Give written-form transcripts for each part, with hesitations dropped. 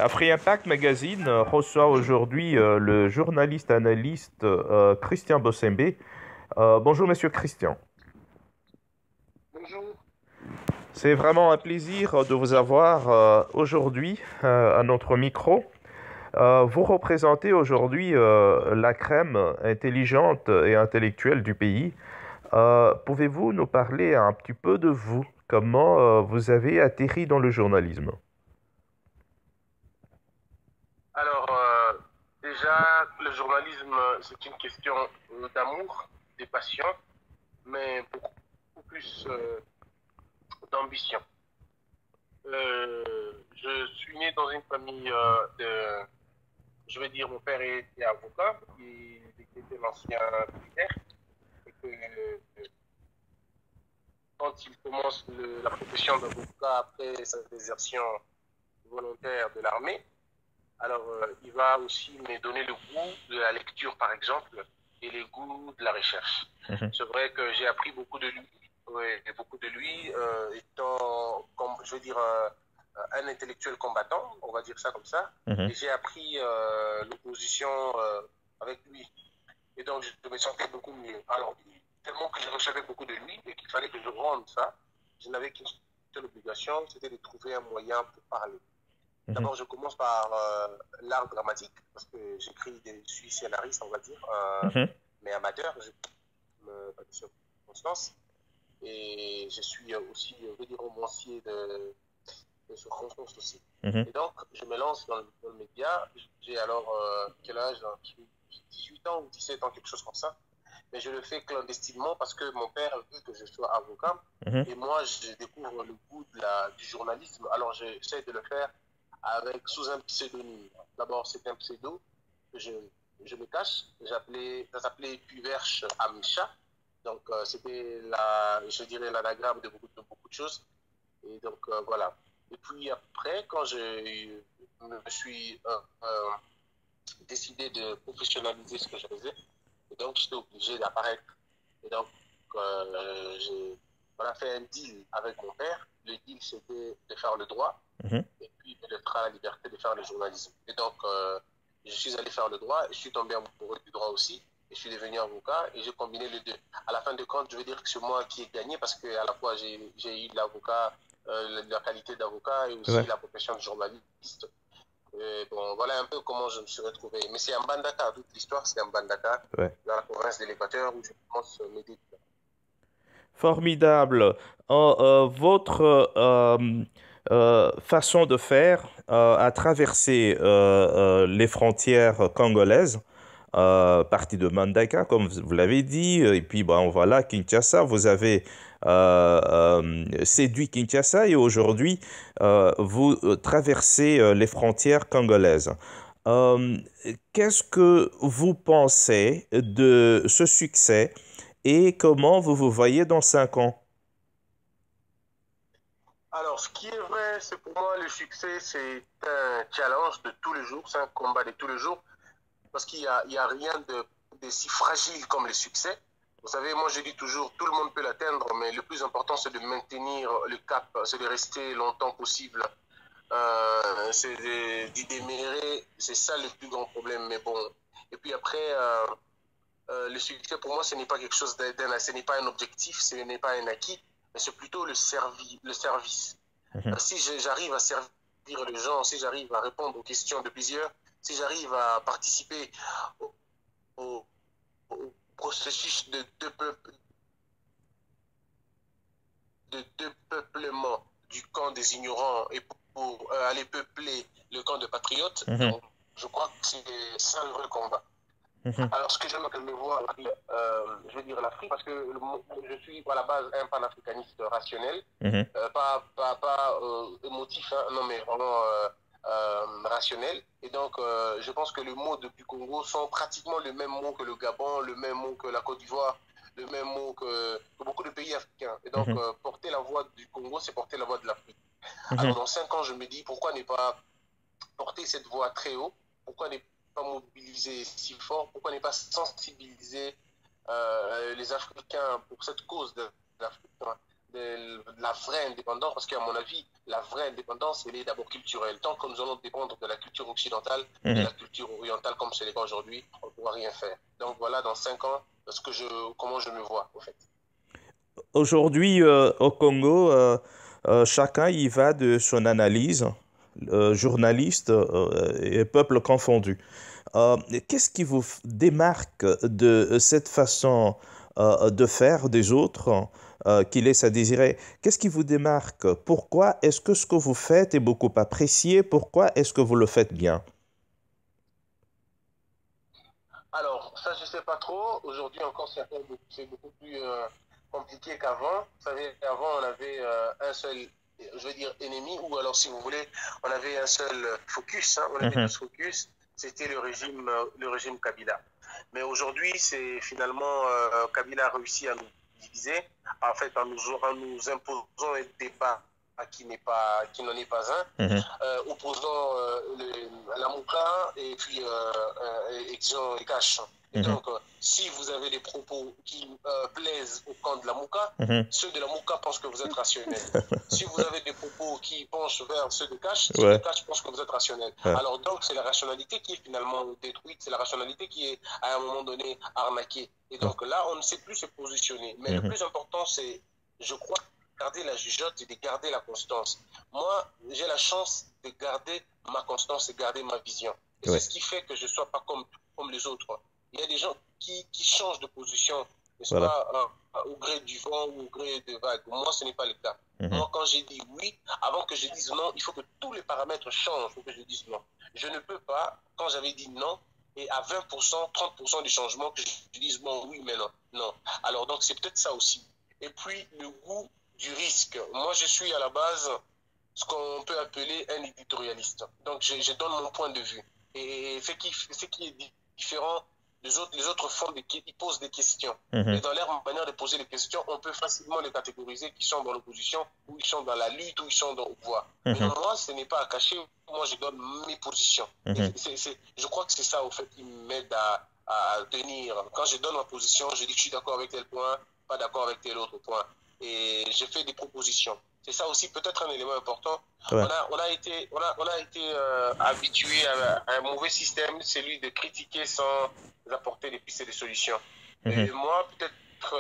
Free Impact Magazine reçoit aujourd'hui le journaliste analyste Christian Bossembe. Bonjour, monsieur Christian. Bonjour. C'est vraiment un plaisir de vous avoir aujourd'hui à notre micro. Vous représentez aujourd'hui la crème intelligente et intellectuelle du pays. Pouvez-vous nous parler un petit peu de vous? Comment vous avez atterri dans le journalisme? Alors, déjà, le journalisme, c'est une question d'amour, de passion, mais beaucoup plus d'ambition. Je suis né dans une famille je vais dire, mon père était avocat, il était l'ancien militaire, et que quand il commence la profession d'avocat après sa désertion volontaire de l'armée, alors, il va aussi me donner le goût de la lecture, par exemple, et le goût de la recherche. Mhm, C'est vrai que j'ai appris beaucoup de lui, ouais, et beaucoup de lui, étant, comme, je veux dire, un intellectuel combattant, on va dire ça comme ça, mhm, et j'ai appris l'opposition avec lui. Et donc, je me sentais beaucoup mieux. Alors, tellement que je recevais beaucoup de lui et qu'il fallait que je rende ça, je n'avais qu'une seule obligation, c'était de trouver un moyen pour parler. mhm, D'abord, je commence par l'art dramatique, parce que j'écris je suis scénariste, on va dire, mhm, mais amateur, je pas de circonstances. Et je suis aussi, je veux dire, romancier de circonstances aussi. mhm, Et donc, je me lance dans le média. J'ai alors, quel âge? 18 ans ou 17 ans, quelque chose comme ça. Mais je le fais clandestinement parce que mon père veut que je sois avocat. mhm, Et moi, je découvre le goût du journalisme. Alors, j'essaie de le faire sous un pseudonyme. D'abord, c'est un pseudo que je me cache. Ça s'appelait Puverche Amcha. Donc, c'était je dirais, l'anagramme de beaucoup de choses. Et donc, voilà. Et puis après, quand je me suis décidé de professionnaliser ce que je faisais, et donc j'étais obligé d'apparaître. Et donc, j'ai voilà, fait un deal avec mon père. Le deal, c'était de faire le droit mhm. et puis me laissera la liberté de faire le journalisme. Et donc, je suis allé faire le droit et je suis tombé amoureux du droit aussi. Et je suis devenu avocat et j'ai combiné les deux. À la fin de compte, je veux dire que c'est moi qui ai gagné parce que à la fois j'ai eu l'avocat, la qualité d'avocat et aussi Ouais. la profession de journaliste. Et bon, voilà un peu comment je me suis retrouvé. Mais c'est en Bandaka, toute l'histoire, c'est en Bandaka, Ouais. dans la province de l'Équateur, où je commence mes débuts. Formidable. Votre façon de faire a traversé les frontières congolaises, partie de Mandaka, comme vous l'avez dit, et puis bon, voilà, Kinshasa. Vous avez séduit Kinshasa et aujourd'hui, vous traversez les frontières congolaises. Euh, Qu'est-ce que vous pensez de ce succès et comment vous vous voyez dans 5 ans? Alors, ce qui est vrai, c'est pour moi, le succès, c'est un challenge de tous les jours, c'est un combat de tous les jours, parce qu'il y a rien de si fragile comme le succès. Vous savez, moi, je dis toujours, tout le monde peut l'atteindre, mais le plus important, c'est de maintenir le cap, c'est de rester longtemps possible. C'est d'y démérer, c'est ça le plus grand problème. Mais bon, et puis après, le succès, pour moi, ce n'est pas quelque chose ce n'est pas un objectif, ce n'est pas un acquis, mais c'est plutôt le service. Mhm, Si j'arrive à servir les gens, si j'arrive à répondre aux questions de plusieurs, si j'arrive à participer au, au- au processus de peuplement du camp des ignorants et pour aller peupler le camp de patriotes, mhm, donc je crois que c'est ça le vrai combat. mhm, Alors, ce que j'aime me voir, je veux dire l'Afrique, parce que je suis à la base un panafricaniste rationnel, mhm, pas émotif, hein, non, mais vraiment rationnel. Et donc, je pense que les mots du Congo sont pratiquement le même mot que le Gabon, le même mot que la Côte d'Ivoire, le même mot que beaucoup de pays africains. Et donc, mhm, porter la voix du Congo, c'est porter la voix de l'Afrique. mhm, Alors, dans 5 ans, je me dis, pourquoi ne pas porter cette voix très haut? Pourquoi ne pas mobiliser si fort? Pourquoi ne pas sensibiliser les Africains pour cette cause de l'Afrique? de la vraie indépendance, parce qu'à mon avis, la vraie indépendance, elle est d'abord culturelle. Tant que nous allons dépendre de la culture occidentale, de la culture orientale, comme c'est le cas aujourd'hui, on ne pourra rien faire. Donc voilà, dans 5 ans, comment je me vois, en fait. Aujourd'hui, au Congo, chacun y va de son analyse, journaliste et peuple confondu. Qu'est-ce qui vous démarque de cette façon de faire des autres qui laisse à désirer? Qu'est-ce qui vous démarque? Pourquoi est-ce que ce que vous faites est beaucoup apprécié? Pourquoi est-ce que vous le faites bien? Alors, ça, je ne sais pas trop. Aujourd'hui encore, c'est beaucoup plus compliqué qu'avant. Vous savez, avant, on avait un seul, je veux dire, ennemi, ou alors, si vous voulez, on avait un seul focus. Hein, on avait Mhm, deux focus. C'était le régime Kabila. Mais aujourd'hui, c'est finalement Kabila a réussi à nous diviser, en fait, en nous imposant un débat qui n'en est pas un, mhm, opposant la Mouka et puis disons les Cash. Et mhm, donc, si vous avez des propos qui plaisent au camp de la Mouka, mhm. ceux de la Mouka pensent que vous êtes rationnel. Si vous avez des propos qui penchent vers ceux de Cash, ceux de Ouais, Cash pensent que vous êtes rationnel. ouais, Alors donc, c'est la rationalité qui est finalement détruite, c'est la rationalité qui est à un moment donné arnaquée. Et ouais, donc là, on ne sait plus se positionner. Mais le mhm, plus important, c'est, je crois, garder la jugeote et de garder la constance. Moi, j'ai la chance de garder ma constance et garder ma vision. Et c'est ouais, ce qui fait que je ne sois pas comme les autres. Il y a des gens qui changent de position, n'est-ce voilà. pas, au gré du vent ou au gré des vagues. Moi, ce n'est pas le cas. Mhm, Moi, quand j'ai dit oui, avant que je dise non, il faut que tous les paramètres changent pour que je dise non. Je ne peux pas, quand j'avais dit non, et à 20%, 30% du changement, que je dise bon, oui, mais non. Non. Alors, donc, c'est peut-être ça aussi. Et puis, le goût du risque. Moi, je suis à la base ce qu'on peut appeler un éditorialiste. Donc, je donne mon point de vue. Et ce qui est différent les autres ils posent des questions. Et mhm, dans leur manière de poser les questions, on peut facilement les catégoriser qui sont dans l'opposition, ou ils sont dans la lutte, ou ils sont dans le pouvoir. Mais mhm, moi, ce n'est pas à cacher. Moi, je donne mes positions. Et mhm, je crois que c'est ça, au fait, qui m'aide à tenir. Quand je donne ma position, je dis que je suis d'accord avec tel point, pas d'accord avec tel autre point. Et je fais des propositions. C'est ça aussi peut-être un élément important. ouais, On a été habitué à un mauvais système, celui de critiquer sans apporter des pistes et des solutions. mhm, Et moi, peut-être,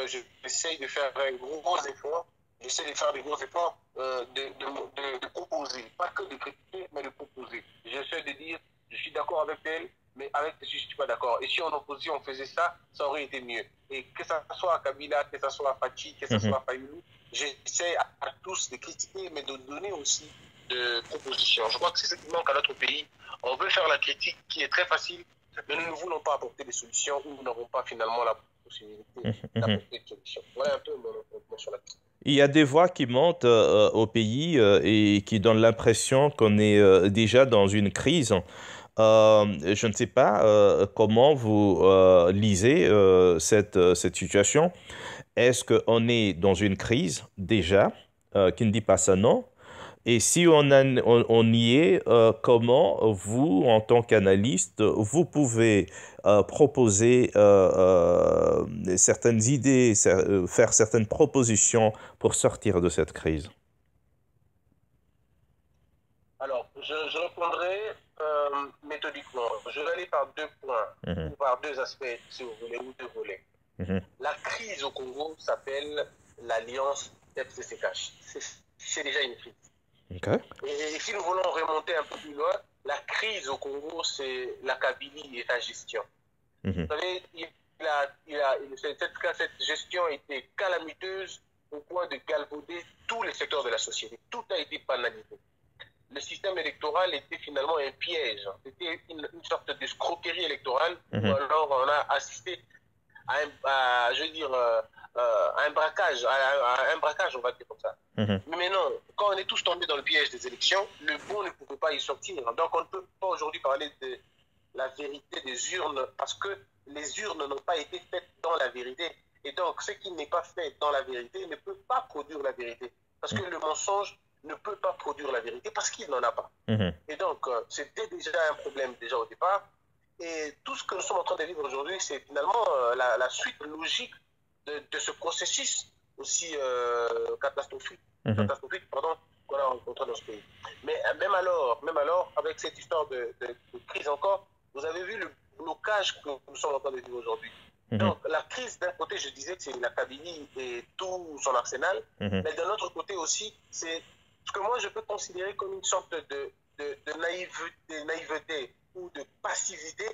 j'essaye de faire un gros effort. J'essaie de faire des gros efforts de proposer, pas que de critiquer, mais de proposer. J'essaie de dire, je suis d'accord avec elle, mais avec ceci, je ne suis pas d'accord. Et si en opposition, on faisait ça, ça aurait été mieux. Et que ça soit à Kabila, que ça soit à Fachi, que ça mhm. soit à Fayoulou, j'essaie à tous de critiquer, mais de donner aussi de propositions. Je crois que c'est ce qui manque à notre pays. On veut faire la critique qui est très facile, mais nous ne voulons pas apporter des solutions ou nous n'avons pas finalement la possibilité Mhm, mhm. d'apporter des solutions. Voilà un peu mon sur la question. Il y a des voix qui montent au pays et qui donnent l'impression qu'on est déjà dans une crise. Je ne sais pas comment vous lisez cette situation. Est-ce qu'on est dans une crise déjà, qui ne dit pas ça non? Et si on y est, comment vous, en tant qu'analyste, vous pouvez proposer certaines idées, faire certaines propositions pour sortir de cette crise? Alors, je répondrai méthodiquement. Je vais aller par deux points, Mhm, ou par deux aspects, si vous voulez, ou deux volets. mhm, La crise au Congo s'appelle l'Alliance FCCH. C'est déjà une crise. ok. Et si nous voulons remonter un peu plus loin, la crise au Congo, c'est la Kabylie et sa gestion. Mhm, Vous savez, cette gestion a été calamiteuse au point de galvauder tous les secteurs de la société. Tout a été banalisé. Le système électoral était finalement un piège. C'était une sorte d'escroquerie électorale où mhm, alors on a assisté je veux dire, à un braquage, on va dire comme ça. mhm, Mais non, quand on est tous tombés dans le piège des élections, le bon ne pouvait pas y sortir. Donc on ne peut pas aujourd'hui parler de la vérité des urnes parce que les urnes n'ont pas été faites dans la vérité. Et donc ce qui n'est pas fait dans la vérité ne peut pas produire la vérité. Parce que le mensonge ne peut pas produire la vérité parce qu'il n'en a pas. mhm, Et donc c'était déjà un problème déjà au départ. Et tout ce que nous sommes en train de vivre aujourd'hui, c'est finalement la suite logique de ce processus aussi catastrophiques, Mhm. catastrophiques pardon, qu'on a rencontrées dans ce pays. Mais même alors, avec cette histoire de crise encore, vous avez vu le blocage que nous sommes en train de vivre aujourd'hui. Mhm. Donc, la crise, d'un côté, je disais que c'est la Kabylie et tout son arsenal, Mhm. mais d'un autre côté aussi, c'est ce que moi je peux considérer comme une sorte naïveté ou de passivité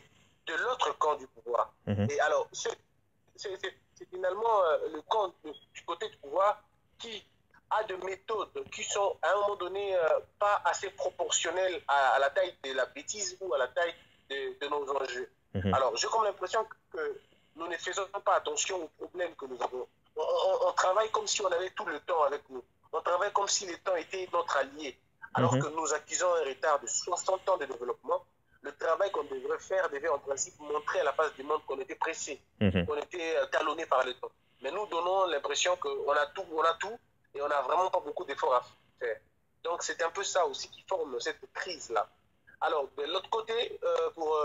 de l'autre camp du pouvoir. Mhm. Et alors, c'est finalement le camp du côté du pouvoir qui a des méthodes qui sont à un moment donné pas assez proportionnelles à la taille de la bêtise ou à la taille de nos enjeux. Mhm. Alors, j'ai comme l'impression que nous ne faisons pas attention aux problèmes que nous avons. On travaille comme si on avait tout le temps avec nous. On travaille comme si le temps était notre allié. Alors Mhm. que nous accusons un retard de 60 ans de développement, le travail qu'on devrait faire devait en principe montrer à la face du monde qu'on était pressé, Mhm. qu'on était talonné par le temps. Mais nous donnons l'impression qu'on a tout et on n'a vraiment pas beaucoup d'efforts à faire. Donc c'est un peu ça aussi qui forme cette crise-là. Alors, de l'autre côté, pour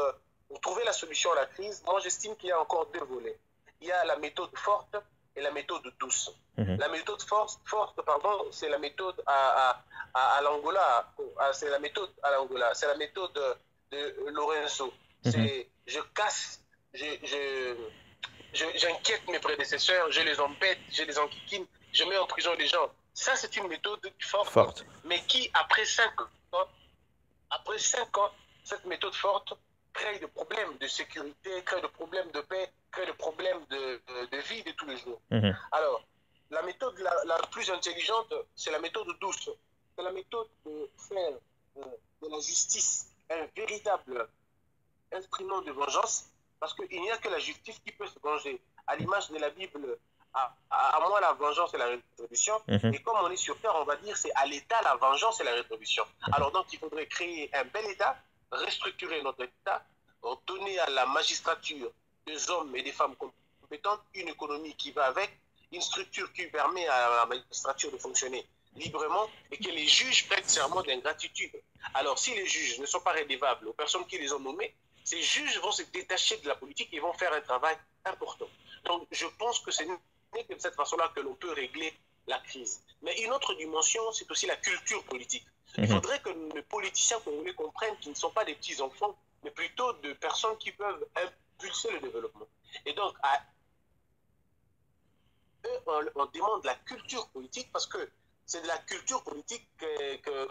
trouver la solution à la crise, moi j'estime qu'il y a encore deux volets. Il y a la méthode forte et la méthode douce. Mhm. La méthode forte pardon, c'est la méthode à l'Angola. C'est la méthode à l'Angola. C'est la méthode de Lorenzo. Mhm. C'est je casse, j'inquiète mes prédécesseurs, je les embête, je les enquiquine, je mets en prison les gens. Ça, c'est une méthode forte, Forte. mais qui, après 5 ans, cette méthode forte crée des problèmes de sécurité, crée des problèmes de paix, crée des problèmes de vie de tous les jours. Mhm. Alors, la méthode la plus intelligente, c'est la méthode douce. C'est la méthode de faire de la justice un véritable instrument de vengeance, parce qu'il n'y a que la justice qui peut se venger. À l'image de la Bible, à moi la vengeance et la rétribution, Mhm. et comme on est sur terre, on va dire c'est à l'État la vengeance et la rétribution. Mhm. Alors donc il faudrait créer un bel État, restructurer notre État, donner à la magistrature des hommes et des femmes compétentes une économie qui va avec, une structure qui permet à la magistrature de fonctionner librement et que les juges prêtent serment d'ingratitude. Alors si les juges ne sont pas rédevables aux personnes qui les ont nommées, ces juges vont se détacher de la politique et vont faire un travail important. Donc, je pense que c'est de cette façon-là que l'on peut régler la crise. Mais une autre dimension, c'est aussi la culture politique. Il Mhm. faudrait que les politiciens congolais comprennent qu'ils ne sont pas des petits-enfants, mais plutôt de personnes qui peuvent impulser le développement. Et donc, à eux, on demande la culture politique parce que c'est de la culture politique que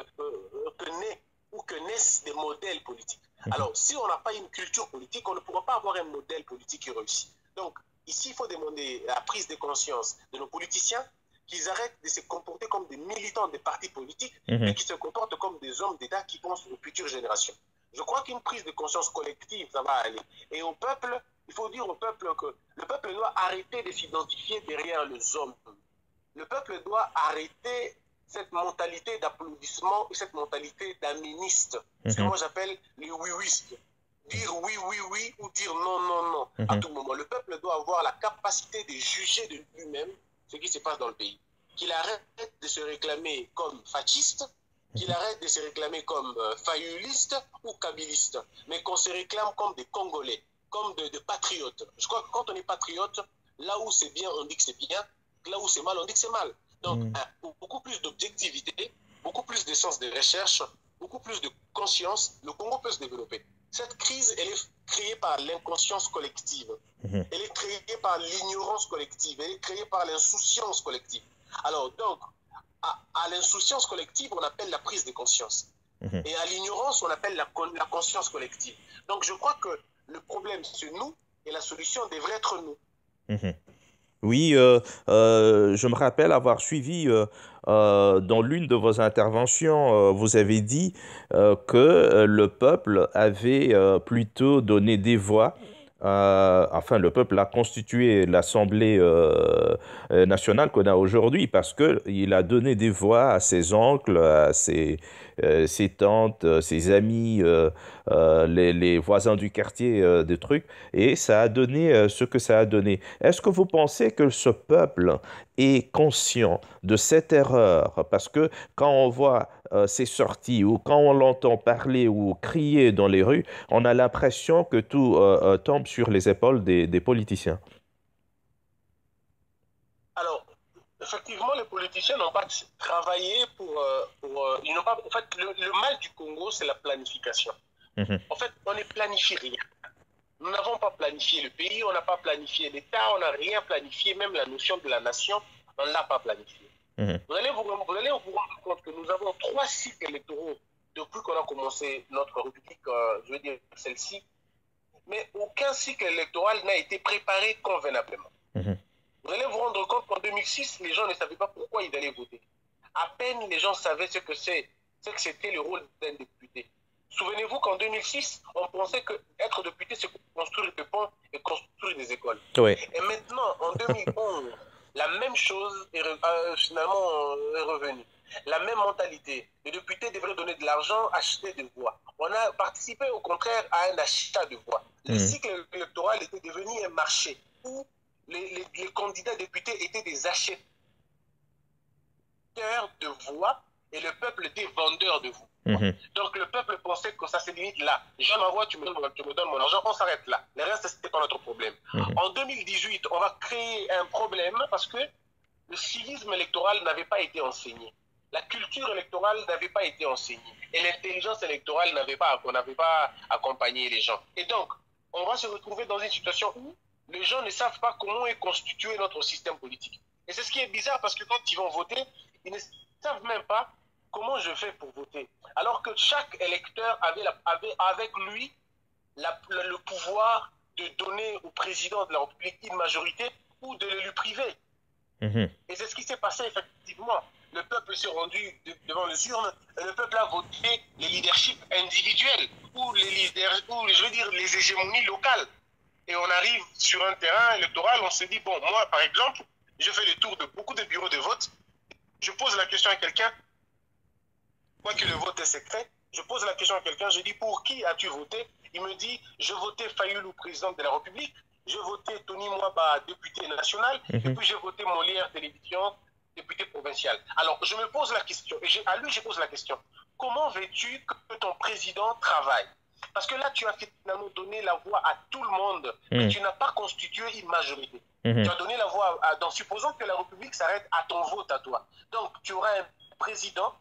naissent des modèles politiques. Mhm. Alors, si on n'a pas une culture politique, on ne pourra pas avoir un modèle politique qui réussit. Donc, ici, il faut demander la prise de conscience de nos politiciens qu'ils arrêtent de se comporter comme des militants des partis politiques, mais Mhm. qui se comportent comme des hommes d'État qui pensent aux futures générations. Je crois qu'une prise de conscience collective, ça va aller. Et au peuple, il faut dire au peuple que le peuple doit arrêter de s'identifier derrière les hommes. Le peuple doit arrêter cette mentalité d'applaudissement et cette mentalité d'aministe. Ce que Mhm. moi j'appelle les oui-wistes. Dire oui, oui, oui ou dire non, non, non à Mhm. tout moment. Le peuple doit avoir la capacité de juger de lui-même ce qui se passe dans le pays. Qu'il arrête de se réclamer comme fasciste, qu'il arrête de se réclamer comme fayuliste ou kabiliste, mais qu'on se réclame comme des Congolais, comme de patriotes. Je crois que quand on est patriote, là où c'est bien, on dit que c'est bien, là où c'est mal, on dit que c'est mal. Donc, Mhm. beaucoup plus d'objectivité, beaucoup plus de sens de recherche, beaucoup plus de conscience, le Congo peut se développer. Cette crise, elle est créée par l'inconscience collective. Mhm. Elle est créée par l'ignorance collective. Elle est créée par l'insouciance collective. Alors, donc, à l'insouciance collective, on appelle la prise de conscience. Mhm. Et à l'ignorance, on appelle la conscience collective. Donc, je crois que le problème, c'est nous, et la solution devrait être nous. Mhm. Oui, je me rappelle avoir suivi dans l'une de vos interventions, vous avez dit que le peuple avait plutôt donné des voix, enfin le peuple a constitué l'Assemblée nationale qu'on a aujourd'hui parce que il a donné des voix à ses oncles, à ses tantes, ses amis, les voisins du quartier, des trucs, et ça a donné ce que ça a donné. Est-ce que vous pensez que ce peuple est conscient de cette erreur? Parce que quand on voit ces sorties ou quand on l'entend parler ou crier dans les rues, on a l'impression que tout tombe sur les épaules des politiciens. Alors, effectivement, les politiciens n'ont pas travaillé ils n'ont pas, en fait, le mal du Congo, c'est la planification. En fait, on ne planifie rien. Nous n'avons pas planifié le pays, on n'a pas planifié l'État, on n'a rien planifié, même la notion de la nation, on ne l'a pas planifié. Vous allez vous rendre compte que nous avons 3 cycles électoraux depuis qu'on a commencé notre République, je veux dire celle-ci, mais aucun cycle électoral n'a été préparé convenablement. Vous allez vous rendre compte qu'en 2006, les gens ne savaient pas pourquoi ils allaient voter. À peine les gens savaient ce que c'était le rôle d'un député. Souvenez-vous qu'en 2006, on pensait qu'être député, c'est construire des ponts et construire des écoles. Oui. Et maintenant, en 2011, la même chose finalement est revenue. La même mentalité. Les députés devraient donner de l'argent, acheter des voix. On a participé au contraire à un achat de voix. Le cycle électoral était devenu un marché où les candidats députés étaient des acheteurs de voix et le peuple était vendeur de voix. Donc le peuple pensait que ça se limite là. Je m'envoie, tu me donnes mon argent, on s'arrête là. Le reste, c'était pas notre problème. En 2018, on va créer un problème parce que le civisme électoral n'avait pas été enseigné. La culture électorale n'avait pas été enseignée. Et l'intelligence électorale on n'avait pas accompagné les gens. Et donc, on va se retrouver dans une situation où les gens ne savent pas comment est constitué notre système politique. Et c'est ce qui est bizarre parce que quand ils vont voter, ils ne savent même pas comment je fais pour voter. Alors que chaque électeur avait avec lui le pouvoir de donner au président de la République une majorité ou de le lui priver. Et c'est ce qui s'est passé effectivement. Le peuple s'est rendu devant les urnes et le peuple a voté les leaderships individuels ou je veux dire les hégémonies locales. Et on arrive sur un terrain électoral, on se dit, bon, moi par exemple, je fais le tour de beaucoup de bureaux de vote, je pose la question à quelqu'un, moi que le vote est secret, je pose la question à quelqu'un, je dis, pour qui as-tu voté? Il me dit, je votais Fayoulou, président de la République, je votais Tony Mwaba, député national, et puis j'ai voté Molière Télévision, député provincial. Alors, je me pose la question, et à lui, je pose la question, comment veux-tu que ton président travaille? Parce que là, tu as finalement donné la voix à tout le monde, mais tu n'as pas constitué une majorité. Tu as donné la voix donc, supposons que la République s'arrête à ton vote à toi. Donc, tu auras un président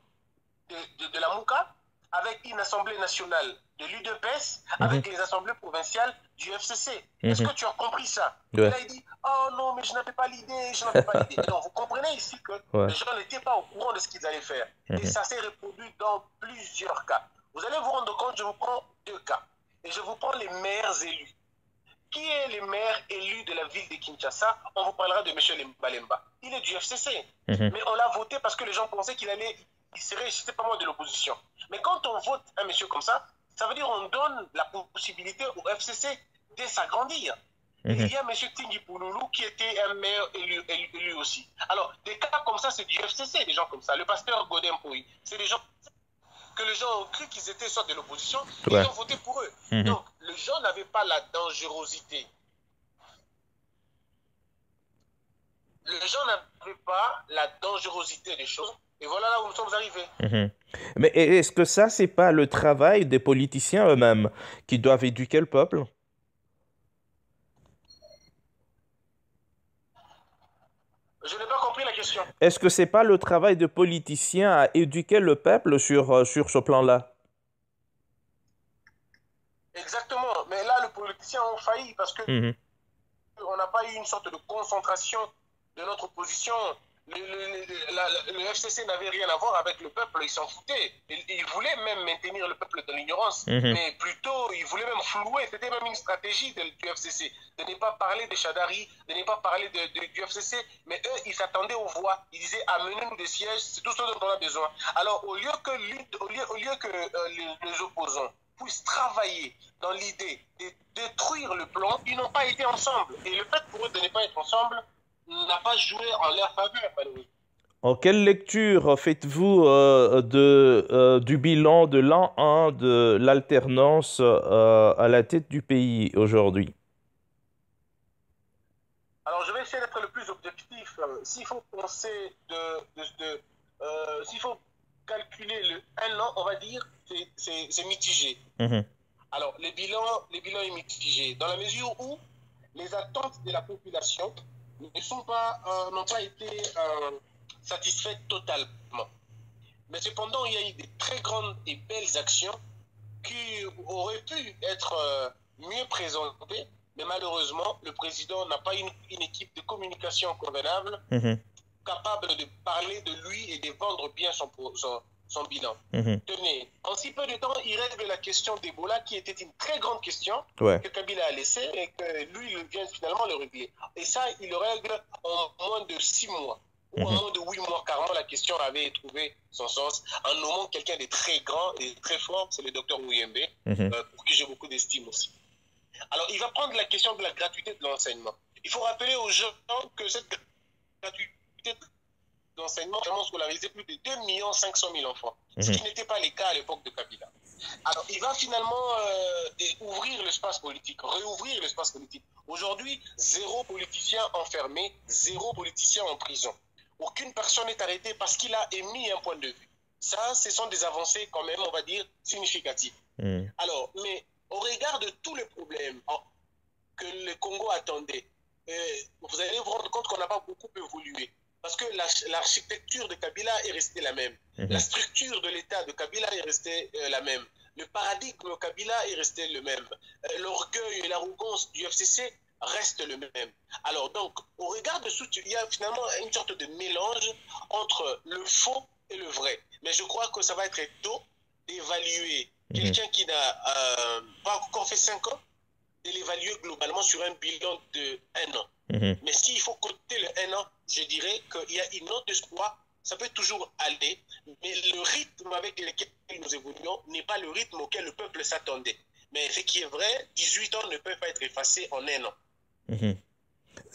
de la MOUCA avec une assemblée nationale de l'UDPS, avec les assemblées provinciales du FCC. Est-ce que tu as compris ça? Et là, il dit, oh non, mais je n'avais pas l'idée, Donc, vous comprenez ici que les gens n'étaient pas au courant de ce qu'ils allaient faire. Et ça s'est reproduit dans plusieurs cas. Vous allez vous rendre compte, je vous prends 2 cas. Et je vous prends les maires élus. Qui est le maire élu de la ville de Kinshasa? On vous parlera de M. Balemba. Il est du FCC. Mais on l'a voté parce que les gens pensaient qu'il serait, c'était pas moi de l'opposition. Mais quand on vote un monsieur comme ça, ça veut dire qu'on donne la possibilité au FCC de s'agrandir. Il y a M. Tingi Pouloulou qui était un maire élu aussi. Alors, des cas comme ça, c'est du FCC, des gens comme ça. Le pasteur Godin Pouy, c'est des gens que les gens ont cru qu'ils étaient soit de l'opposition, ils ont voté pour eux. Donc, les gens n'avaient pas la dangerosité. Les gens n'avaient pas la dangerosité des choses. Et voilà là où nous sommes arrivés. Mais est-ce que ça, c'est pas le travail des politiciens eux-mêmes qui doivent éduquer le peuple? Je n'ai pas compris la question. Est-ce que c'est pas le travail des politiciens à éduquer le peuple sur ce plan-là? Exactement. Mais là, les politiciens ont failli parce que on n'a pas eu une sorte de concentration de notre position. Le FCC n'avait rien à voir avec le peuple, ils s'en foutaient. Ils voulaient même maintenir le peuple dans l'ignorance, mais plutôt, ils voulaient même flouer. C'était même une stratégie du FCC, de ne pas parler de Chadari, de ne pas parler du FCC, mais eux, ils s'attendaient aux voix. Ils disaient, amenez-nous des sièges, c'est tout ce dont on a besoin. Alors, au lieu que les opposants puissent travailler dans l'idée de détruire le plan, ils n'ont pas été ensemble. Et le fait pour eux de ne pas être ensemble n'a pas joué en leur faveur, malheureusement. En quelle lecture faites-vous du bilan de l'an 1 de l'alternance à la tête du pays aujourd'hui? Alors, je vais essayer d'être le plus objectif. S'il faut penser s'il faut calculer le 1 an, on va dire, c'est mitigé. Alors, le bilan est mitigé dans la mesure où les attentes de la population n'ont pas été satisfaits totalement. Mais cependant, il y a eu des très grandes et belles actions qui auraient pu être mieux présentées, mais malheureusement, le président n'a pas une équipe de communication convenable capable de parler de lui et de vendre bien son bilan. Tenez, en si peu de temps, il règle la question d'Ebola, qui était une très grande question que Kabila a laissée et que lui, il vient finalement le régler. Et ça, il le règle en moins de 6 mois. Ou en moins de 8 mois, carrément, la question avait trouvé son sens en nommant quelqu'un de très grand et très fort, c'est le docteur Mouyembe, pour qui j'ai beaucoup d'estime aussi. Alors, il va prendre la question de la gratuité de l'enseignement. Il faut rappeler aux gens que cette gratuité de l'enseignement a vraiment scolarisé plus de 2 500 000 enfants, ce qui n'était pas le cas à l'époque de Kabila. Alors, il va finalement ouvrir l'espace politique, réouvrir l'espace politique. Aujourd'hui, 0 politicien enfermé, 0 politicien en prison. Aucune personne n'est arrêtée parce qu'il a émis un point de vue. Ça, ce sont des avancées quand même, on va dire, significatives. Alors, mais au regard de tous les problèmes que le Congo attendait, vous allez vous rendre compte qu'on n'a pas beaucoup évolué. Parce que l'architecture de Kabila est restée la même. La structure de l'État de Kabila est restée la même. Le paradigme de Kabila est resté le même. L'orgueil et l'arrogance du FCC restent le même. Alors donc, au regard de tout, il y a finalement une sorte de mélange entre le faux et le vrai. Mais je crois que ça va être tôt d'évaluer quelqu'un qui n'a pas encore fait 5 ans, de l'évaluer globalement sur un bilan de 1 an. Mais s'il faut compter le 1 an, je dirais qu'il y a une autre espoir. Ça peut toujours aller, mais le rythme avec lequel nous évoluons n'est pas le rythme auquel le peuple s'attendait. Mais ce qui est vrai, 18 ans ne peuvent pas être effacés en 1 an.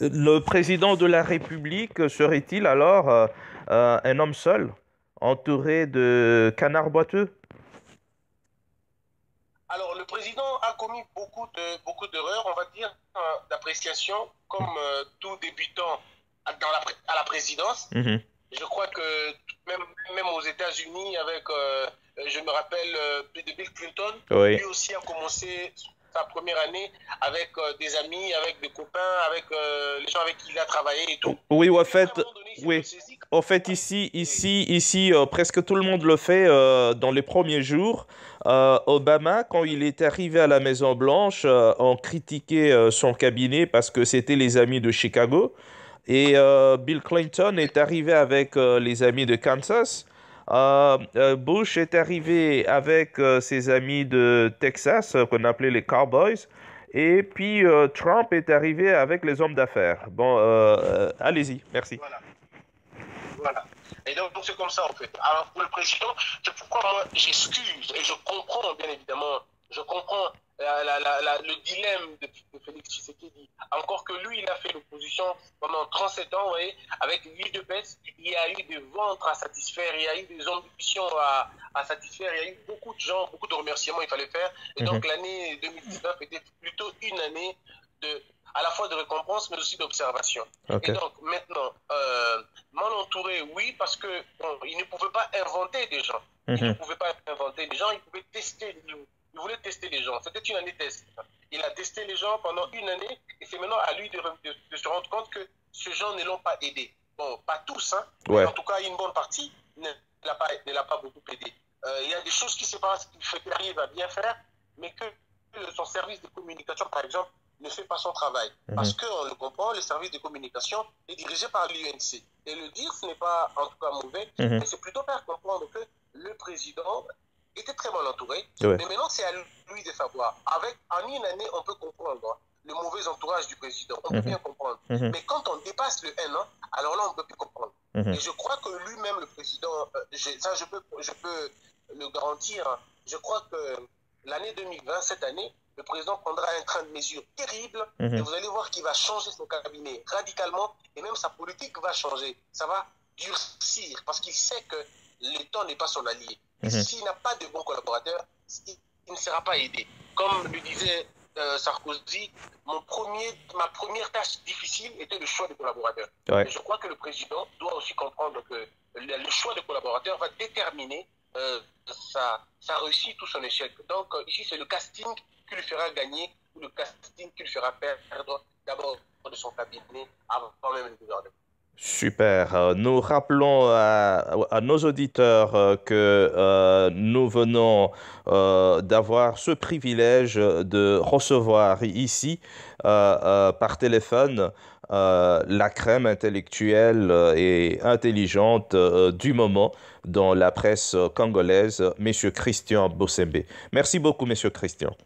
Le président de la République serait-il alors un homme seul, entouré de canards boiteux? Alors, le président a commis beaucoup d'erreurs, on va dire, d'appréciation, comme tout débutant à la présidence. Je crois que même aux États-Unis, avec, je me rappelle, de Bill Clinton, lui aussi a commencé sa première année avec des amis, avec des copains, avec les gens avec qui il a travaillé et tout. Oui, en fait, ici, presque tout le monde le fait dans les premiers jours. Obama, quand il est arrivé à la Maison-Blanche, on critiquait son cabinet parce que c'était les amis de Chicago. Et Bill Clinton est arrivé avec les amis de Kansas. Bush est arrivé avec ses amis de Texas, qu'on appelait les Cowboys. Et puis Trump est arrivé avec les hommes d'affaires. Bon, allez-y, merci. Voilà. Et donc, c'est comme ça, en fait. Alors, pour le président, c'est pourquoi moi, j'excuse et je comprends, bien évidemment, je comprends le dilemme de Félix Tshisekedi. Encore que lui, il a fait l'opposition pendant 37 ans, vous voyez, avec l'huile de peste, il y a eu des ventres à satisfaire, il y a eu des ambitions à satisfaire, il y a eu beaucoup de gens, beaucoup de remerciements il fallait faire. Et donc, l'année 2019 était plutôt une année à la fois de récompense, mais aussi d'observation. Et donc, maintenant, mal entouré, oui, parce que il ne pouvait pas inventer des gens. Il ne pouvait pas inventer des gens, il pouvait tester. Il voulait tester les gens. C'était une année test. Il a testé les gens pendant une année et c'est maintenant à lui de se rendre compte que ces gens ne l'ont pas aidé. Bon, pas tous, hein, mais en tout cas, une bonne partie ne l'a pas beaucoup aidé. Il y a des choses qui se passent qu'il arrive à bien faire, mais que son service de communication, par exemple, ne fait pas son travail. Parce qu'on le comprend, le service de communication est dirigé par l'UNC. Et le dire, ce n'est pas en tout cas mauvais, mais c'est plutôt faire comprendre que le président était très mal entouré. Mais maintenant, c'est à lui de savoir. En une année, on peut comprendre le mauvais entourage du président. On peut bien comprendre. Mais quand on dépasse le 1 an, alors là, on ne peut plus comprendre. Et je crois que lui-même, le président, ça, je peux le garantir. Je crois que l'année 2020, cette année, le président prendra un train de mesure terrible et vous allez voir qu'il va changer son cabinet radicalement et même sa politique va changer. Ça va durcir parce qu'il sait que l'État n'est pas son allié. Et s'il n'a pas de bons collaborateurs, il ne sera pas aidé. Comme le disait Sarkozy, ma première tâche difficile était le choix des collaborateurs. Et je crois que le président doit aussi comprendre que le choix des collaborateurs va déterminer sa réussite ou son échec. Donc ici, c'est le casting qui lui fera gagner ou le casting qui lui fera perdre. D'abord, de son cabinet avant même le gouvernement. Super. Nous rappelons à nos auditeurs que nous venons d'avoir ce privilège de recevoir ici par téléphone la crème intellectuelle et intelligente du moment dans la presse congolaise, Monsieur Christian Bossembe. Merci beaucoup, Monsieur Christian.